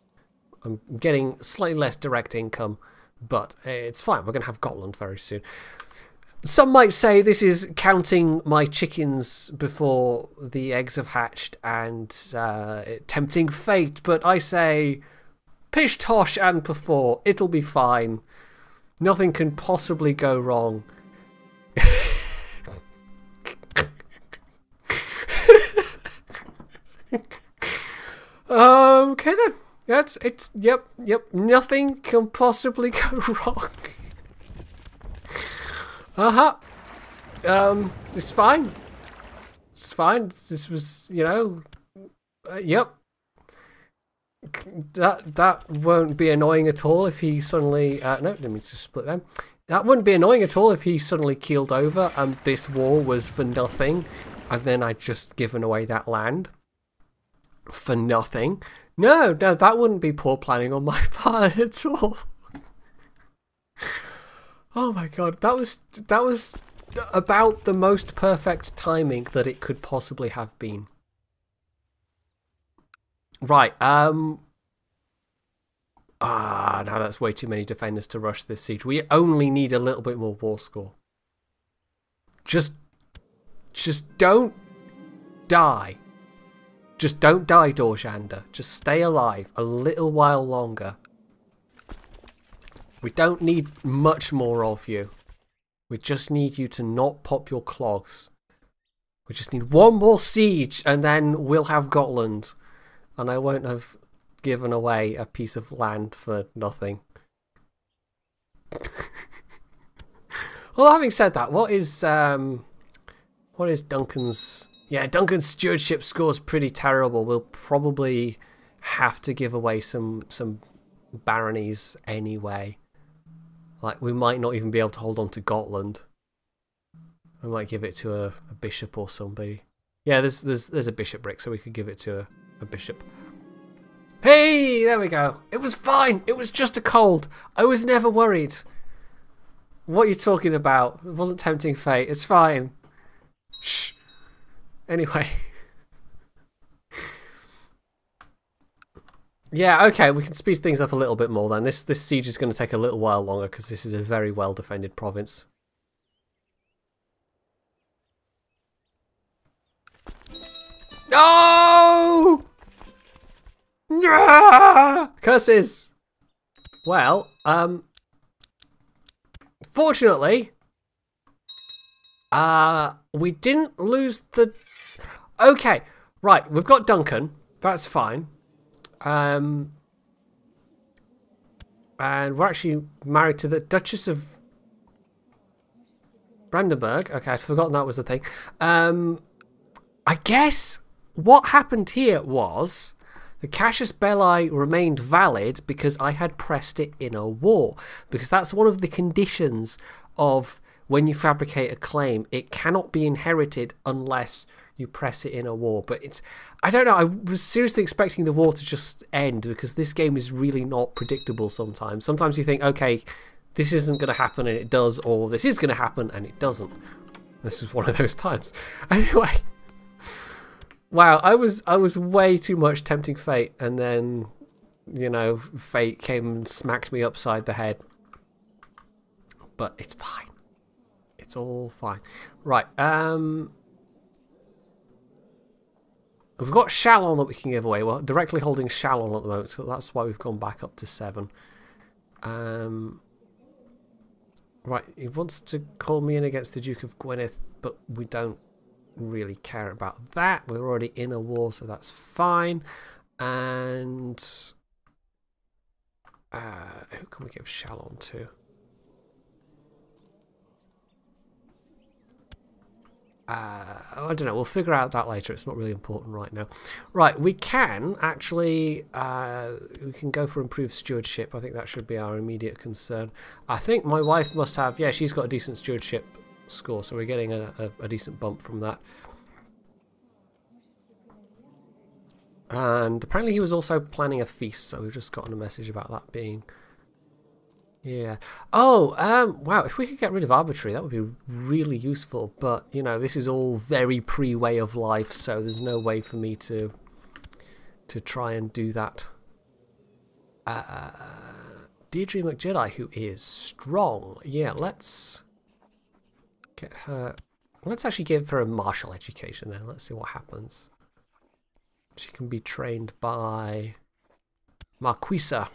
I'm getting slightly less direct income, but it's fine. We're going to have Gotland very soon. Some might say this is counting my chickens before the eggs have hatched and tempting fate, but I say pish tosh and before, it'll be fine. Nothing can possibly go wrong. Okay then. Yep. Nothing can possibly go wrong. It's fine. It's fine. This was, you know, yep. That won't be annoying at all if he suddenly, no, let me just split them. That wouldn't be annoying at all if he suddenly keeled over and this war was for nothing, and then I'd just given away that land for nothing. No, that wouldn't be poor planning on my part at all. Oh my god, that was about the most perfect timing that it could possibly have been. Right, now that's way too many defenders to rush this siege. We only need a little bit more war score. Just don't die. Just don't die, Dorshander. Just stay alive a little while longer. We don't need much more of you. We just need you to not pop your clogs. We just need one more siege and then we'll have Gotland. And I won't have given away a piece of land for nothing. Well, having said that, what is Duncan's... Yeah, Duncan's stewardship score's pretty terrible. We'll probably have to give away some baronies anyway. Like, we might not even be able to hold on to Gotland. We might give it to a bishop or somebody. Yeah, there's a bishopric, so we could give it to a bishop. Hey, there we go. It was fine. It was just a cold. I was never worried. What are you talking about? It wasn't tempting fate. It's fine. Shh. Anyway. Yeah, okay, we can speed things up a little bit more then. This siege is going to take a little while longer because this is a very well defended province. No! No! Curses! Well, fortunately, we didn't lose the... Okay, right, we've got Duncan. That's fine. And we're actually married to the Duchess of Brandenburg. Okay, I'd forgotten that was a thing. I guess what happened here was the casus belli remained valid because I had pressed it in a war. Because that's one of the conditions of when you fabricate a claim. It cannot be inherited unless you press it in a war. But it's, I don't know, I was seriously expecting the war to just end because this game is really not predictable sometimes. Sometimes you think, okay, this isn't going to happen and it does, or this is going to happen and it doesn't. This is one of those times. Anyway, wow, I was way too much tempting fate, and then, you know, fate came and smacked me upside the head. But it's fine. It's all fine. Right, we've got Chalon that we can give away. Well, directly holding Chalon at the moment, so that's why we've gone back up to 7. Right, he wants to call me in against the Duke of Gwynedd, but we don't really care about that. We're already in a war, so that's fine. And who can we give Chalon to? I don't know, we'll figure out that later. It's not really important right now. Right, we can actually we can go for improved stewardship. I think that should be our immediate concern. I think my wife must have, yeah, she's got a decent stewardship score, so we're getting a decent bump from that. And apparently he was also planning a feast, so we've just gotten a message about that being... Yeah. Oh, wow, if we could get rid of arbitrary, that would be really useful. But, you know, this is all very pre-way of life, so there's no way for me to try and do that. Deirdre McJedi, who is strong. Yeah, let's get her... Let's actually give her a martial education then. Let's see what happens. She can be trained by Marquisa.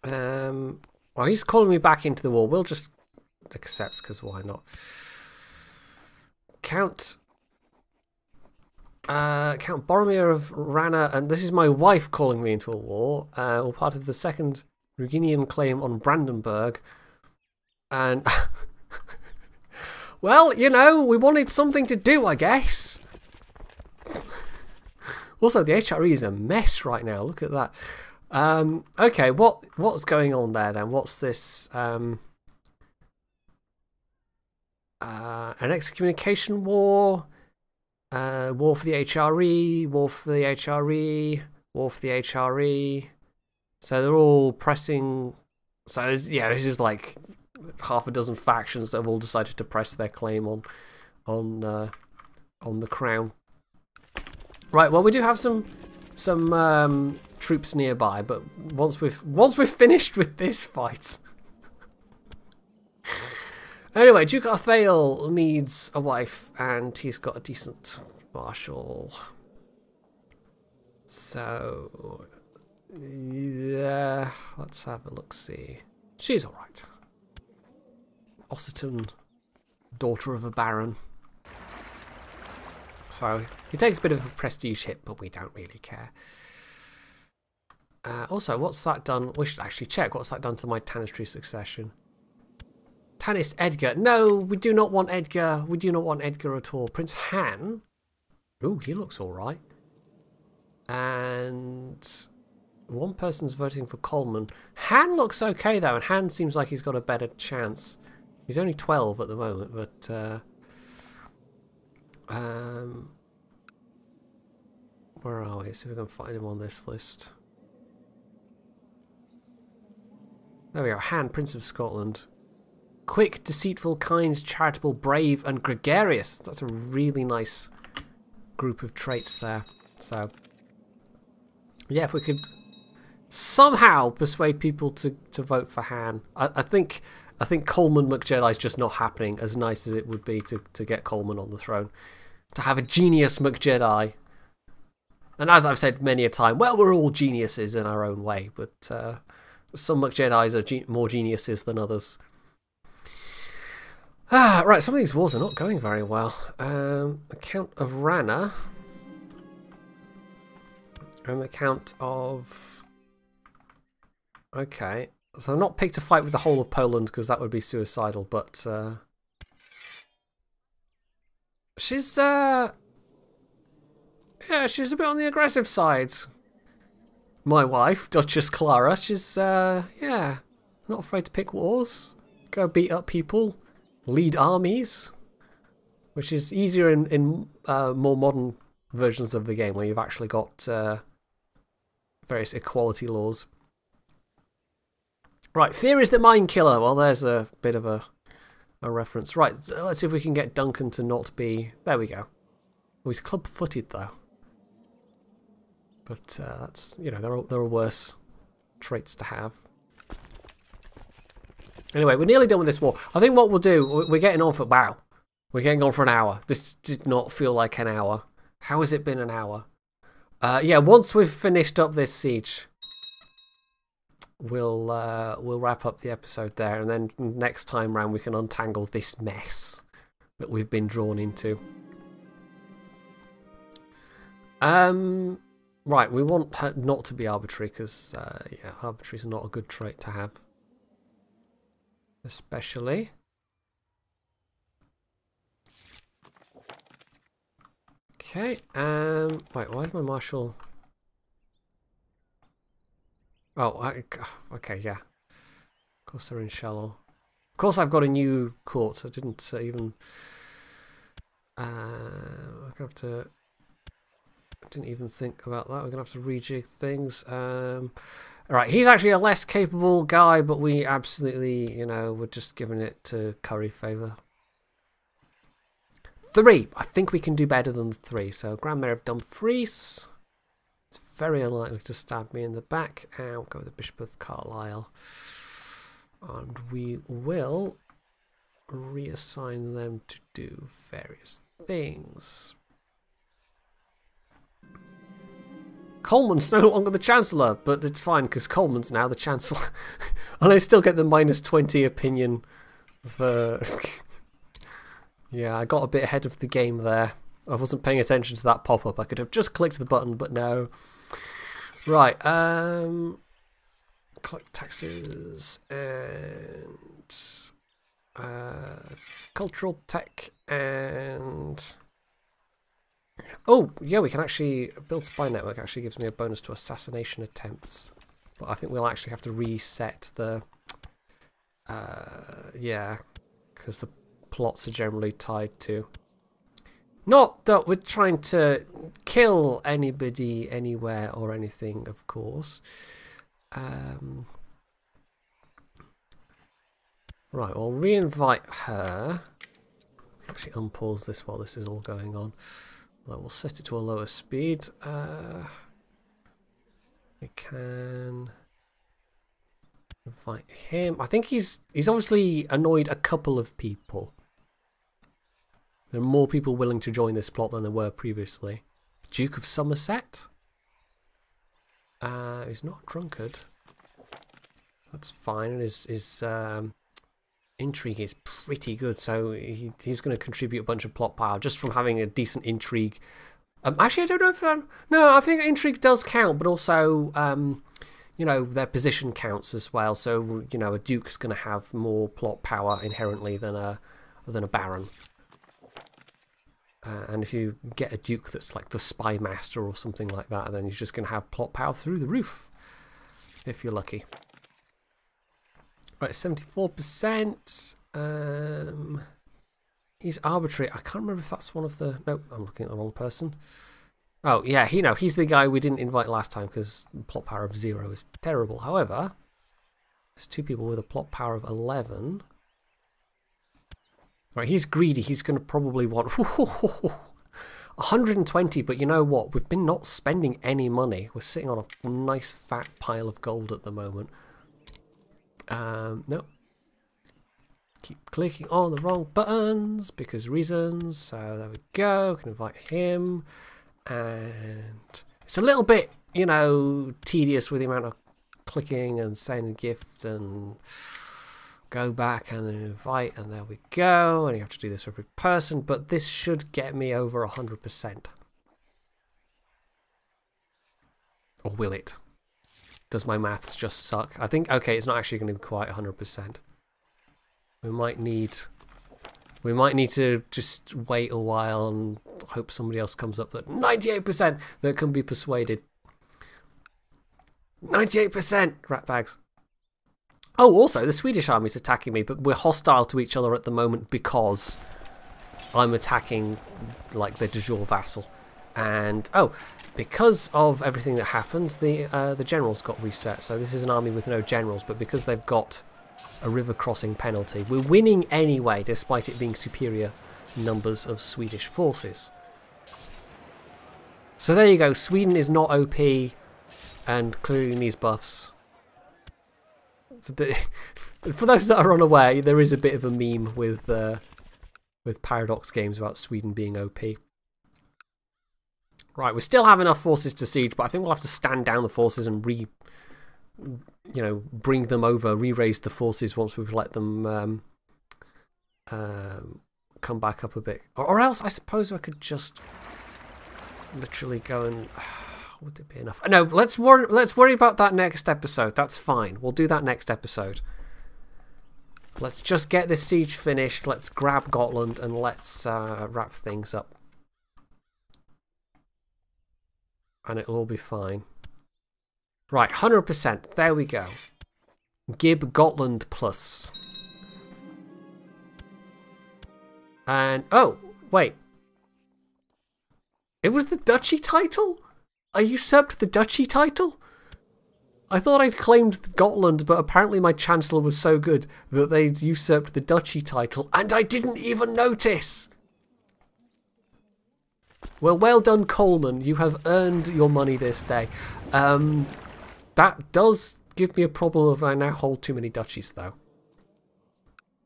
Well, he's calling me back into the war. We'll just accept, because why not? Count Boromir of Rana, and this is my wife calling me into a war. We're part of the second Ruginian claim on Brandenburg. And, well, you know, we wanted something to do, I guess. Also, the HRE is a mess right now. Look at that. Okay, what's going on there then? What's this? An excommunication war, war for the HRE, war for the HRE, war for the HRE. So they're all pressing. So yeah, this is like half a dozen factions that have all decided to press their claim on the crown. Right. Well, we do have some troops nearby, but once we've finished with this fight. Anyway, Duke Arthael needs a wife, and he's got a decent marshal. So yeah, let's have a look. See, she's all right. Occitan, daughter of a baron. So he takes a bit of a prestige hit, but we don't really care. Also, what's that done? We should actually check. What's that done to my Tanistry succession? Tanist Edgar. No, we do not want Edgar. We do not want Edgar at all. Prince Han. Ooh, he looks all right. And one person's voting for Coleman. Han looks okay, though, and Han seems like he's got a better chance. He's only 12 at the moment, but... where are we? See if we can find him on this list. There we go. Han, Prince of Scotland. Quick, deceitful, kind, charitable, brave, and gregarious. That's a really nice group of traits there. So, yeah, if we could somehow persuade people to vote for Han. I think Coleman McJedi is just not happening, as nice as it would be to get Coleman on the throne. To have a genius McJedi. And as I've said many a time, well, we're all geniuses in our own way, but some McJedis are more geniuses than others. Right, some of these wars are not going very well. The Count of Rana. And the Count of... Okay. So I've not picked a fight with the whole of Poland because that would be suicidal, but she's yeah, she's a bit on the aggressive side. My wife, Duchess Clara, she's yeah, not afraid to pick wars, go beat up people, lead armies, which is easier in more modern versions of the game where you've actually got various equality laws. Right, fear is the mind killer. Well, there's a bit of a reference. Right, let's see if we can get Duncan to not be... There we go. Oh, he's club-footed, though. But that's, you know, there are worse traits to have. Anyway, we're nearly done with this war. I think what we'll do, we're getting on for... Wow. We're getting on for an hour. This did not feel like an hour. How has it been an hour? Yeah, once we've finished up this siege... We'll wrap up the episode there, and then next time round we can untangle this mess that we've been drawn into. Right, we want her not to be arbitrary because yeah, arbitrary is not a good trait to have, especially. Okay. Wait, why is my marshal? Oh, okay, yeah. Of course they're in Shallow. Of course I've got a new court. I didn't even... I'm gonna have to... I didn't even think about that. We're going to have to rejig things. Alright, he's actually a less capable guy, but we absolutely, you know, we're just giving it to curry favour. 3! I think we can do better than 3. So, Grand Mayor of Dumfries... It's very unlikely to stab me in the back. And we'll go with the Bishop of Carlisle. And we will reassign them to do various things. Coleman's no longer the Chancellor, but it's fine because Coleman's now the Chancellor. And I still get the -20 opinion for... Yeah, I got a bit ahead of the game there. I wasn't paying attention to that pop-up. I could have just clicked the button, but no. Right, collect taxes and cultural tech and... Oh, yeah, we can actually... Build spy network actually gives me a bonus to assassination attempts. But I think we'll actually have to reset the... yeah, because the plots are generally tied to... Not that we're trying to kill anybody, anywhere, or anything, of course. Right, we'll re-invite her. Actually, unpause this while this is all going on. Although we'll set it to a lower speed. We can invite him. I think he's obviously annoyed a couple of people. There are more people willing to join this plot than there were previously. Duke of Somerset? He's not a drunkard. That's fine. And his intrigue is pretty good, so he's going to contribute a bunch of plot power just from having a decent intrigue. Actually, I don't know if... no, I think intrigue does count, but also, you know, their position counts as well. So, you know, a duke's going to have more plot power inherently than a baron. And if you get a duke that's like the spy master or something like that, then you're just going to have plot power through the roof, if you're lucky. Right, 74%. He's arbitrary. I can't remember if that's one of the... Nope, I'm looking at the wrong person. Oh, yeah, he's the guy we didn't invite last time because plot power of 0 is terrible. However, there's 2 people with a plot power of 11. Right, he's greedy. He's going to probably want 120, but you know what? We've been not spending any money. We're sitting on a nice fat pile of gold at the moment. Nope. Keep clicking on the wrong buttons because reasons. So there we go. Can invite him. And it's a little bit, you know, tedious with the amount of clicking and send gift and... Go back and invite, and there we go. And you have to do this for every person, but this should get me over 100%. Or will it? does my maths just suck? I think, okay, it's not actually going to be quite 100%. We might need to just wait a while and hope somebody else comes up that 98% that can be persuaded. 98% ratbags. Oh, also, the Swedish army's attacking me, but we're hostile to each other at the moment because I'm attacking, like, the de jure vassal. And, oh, because of everything that happened, the generals got reset. So this is an army with no generals, but because they've got a river crossing penalty, we're winning anyway, despite it being superior numbers of Swedish forces. So there you go, Sweden is not OP, and clearly needs buffs. For those that are unaware, there is a bit of a meme with Paradox games about Sweden being OP. Right, we still have enough forces to siege, but I think we'll have to stand down the forces and bring them over, re-raise the forces once we've let them come back up a bit. Or else, I suppose I could just literally go and... Would it be enough? No, let's worry about that next episode. That's fine. We'll do that next episode. Let's just get this siege finished. Let's grab Gotland and let's wrap things up. And it'll all be fine. Right, 100%. There we go. Gib Gotland plus. And, oh, wait. It was the duchy title? I usurped the duchy title? I thought I'd claimed Gotland, but apparently my chancellor was so good that they'd usurped the duchy title, and I didn't even notice! Well, well done, Coleman. You have earned your money this day. That does give me a problem of I now hold too many duchies, though.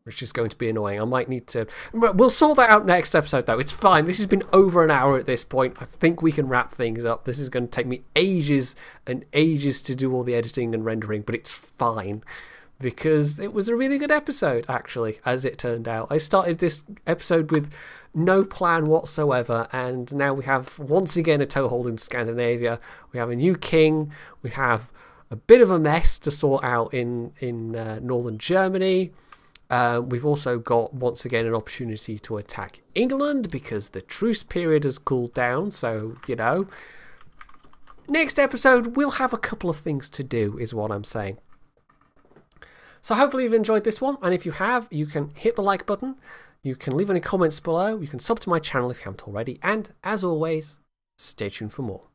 Which is going to be annoying. I might need to... We'll sort that out next episode, though. It's fine. This has been over an hour at this point. I think we can wrap things up. This is going to take me ages and ages to do all the editing and rendering, but it's fine. Because it was a really good episode, actually, as it turned out. I started this episode with no plan whatsoever, and now we have, once again, a toehold in Scandinavia. We have a new king. We have a bit of a mess to sort out in northern Germany. We've also got, once again, an opportunity to attack England because the truce period has cooled down, so, you know. Next episode, we'll have a couple of things to do, is what I'm saying. So hopefully you've enjoyed this one, and if you have, you can hit the like button, you can leave any comments below, you can sub to my channel if you haven't already, and, as always, stay tuned for more.